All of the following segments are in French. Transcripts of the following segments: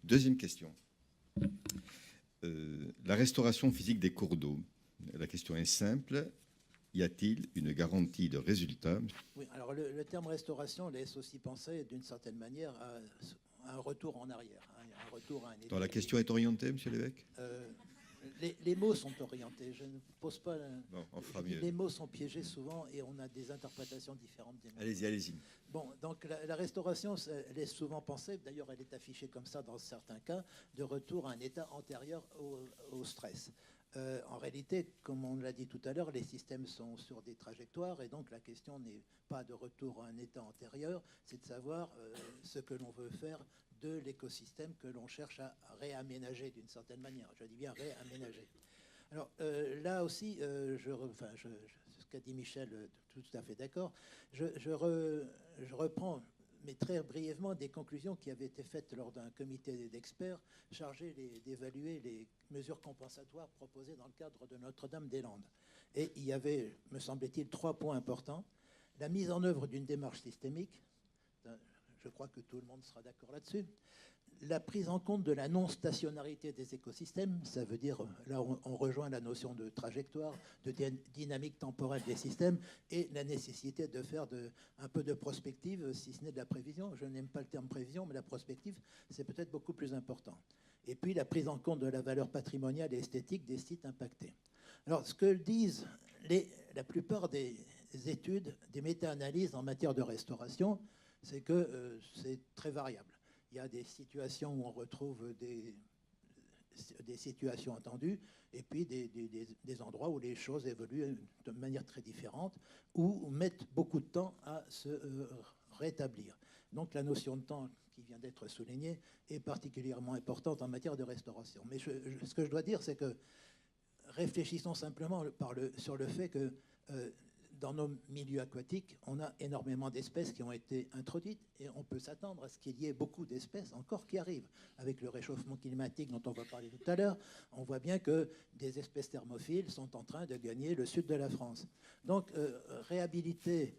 Deuxième question. La restauration physique des cours d'eau. La question est simple. Y a-t-il une garantie de résultat? Oui, alors le terme restauration laisse aussi penser d'une certaine manière à un retour en arrière, hein, un retour à un état. La question est orientée, monsieur l'évêque? Les mots sont orientés. Je ne pose pas. Bon, on fera mieux. Les mots sont piégés souvent et on a des interprétations différentes des mots. Allez-y, allez-y. Bon, donc la restauration, elle est souvent pensée, d'ailleurs elle est affichée comme ça dans certains cas, de retour à un état antérieur au stress. En réalité, comme on l'a dit tout à l'heure, les systèmes sont sur des trajectoires et donc la question n'est pas de retour à un état antérieur, c'est de savoir ce que l'on veut faire de l'écosystème que l'on cherche à réaménager d'une certaine manière. Je dis bien réaménager. Alors là aussi, ce qu'a dit Michel, tout à fait d'accord. Je reprends, mais très brièvement, des conclusions qui avaient été faites lors d'un comité d'experts chargé d'évaluer les mesures compensatoires proposées dans le cadre de Notre-Dame-des-Landes. Et il y avait, me semble-t-il, 3 points importants. La mise en œuvre d'une démarche systémique, je crois que tout le monde sera d'accord là-dessus. La prise en compte de la non-stationnarité des écosystèmes, ça veut dire, là on rejoint la notion de trajectoire, de dynamique temporelle des systèmes et la nécessité de faire un peu de prospective, si ce n'est de la prévision. Je n'aime pas le terme prévision, mais la prospective, c'est peut-être beaucoup plus important. Et puis la prise en compte de la valeur patrimoniale et esthétique des sites impactés. Alors ce que disent la plupart des études, des méta-analyses en matière de restauration, c'est que c'est très variable. Il y a des situations où on retrouve des situations attendues et puis des endroits où les choses évoluent de manière très différente ou mettent beaucoup de temps à se rétablir. Donc la notion de temps qui vient d'être soulignée est particulièrement importante en matière de restauration. Mais ce que je dois dire, c'est que réfléchissons simplement sur le fait que dans nos milieux aquatiques, on a énormément d'espèces qui ont été introduites et on peut s'attendre à ce qu'il y ait beaucoup d'espèces encore qui arrivent. Avec le réchauffement climatique dont on va parler tout à l'heure, on voit bien que des espèces thermophiles sont en train de gagner le sud de la France. Donc, réhabiliter,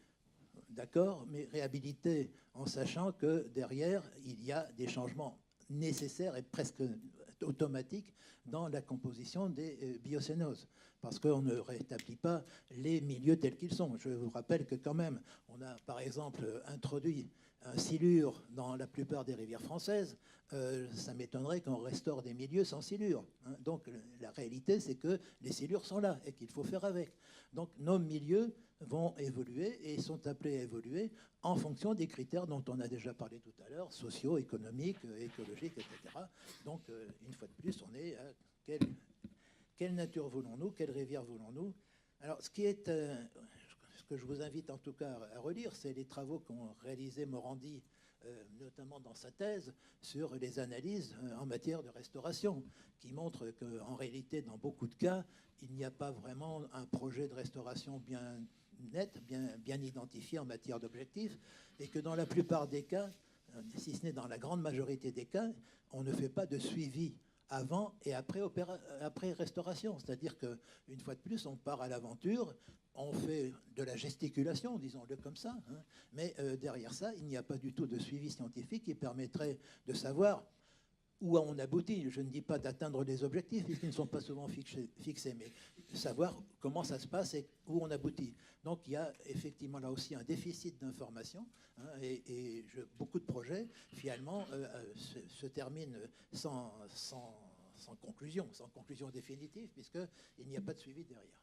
d'accord, mais réhabiliter en sachant que derrière, il y a des changements nécessaires et presque automatiques dans la composition des biocénoses, parce qu'on ne rétablit pas les milieux tels qu'ils sont. Je vous rappelle que quand même, on a par exemple introduit un silure dans la plupart des rivières françaises. Ça m'étonnerait qu'on restaure des milieux sans silure. Hein. Donc la réalité, c'est que les silures sont là et qu'il faut faire avec. Donc nos milieux vont évoluer et sont appelés à évoluer en fonction des critères dont on a déjà parlé tout à l'heure, sociaux, économiques, écologiques, etc. Donc, une fois de plus, on est à quelle nature voulons-nous, quelle rivière voulons-nous? Alors, ce que je vous invite en tout cas à relire, c'est les travaux qu'ont réalisé Morandi, notamment dans sa thèse, sur les analyses en matière de restauration, qui montrent qu'en réalité, dans beaucoup de cas, il n'y a pas vraiment un projet de restauration bien net, bien identifié en matière d'objectifs, et que dans la plupart des cas, si ce n'est dans la grande majorité des cas, on ne fait pas de suivi avant et après restauration. C'est-à-dire qu'une fois de plus, on part à l'aventure, on fait de la gesticulation, disons-le comme ça, hein, mais derrière ça, il n'y a pas du tout de suivi scientifique qui permettrait de savoir où on aboutit. Je ne dis pas d'atteindre les objectifs, puisqu'ils ne sont pas souvent fixés, mais savoir comment ça se passe et où on aboutit. Donc il y a effectivement là aussi un déficit d'information, hein, et beaucoup de projets, finalement, se terminent sans conclusion définitive, puisqu'il n'y a pas de suivi derrière.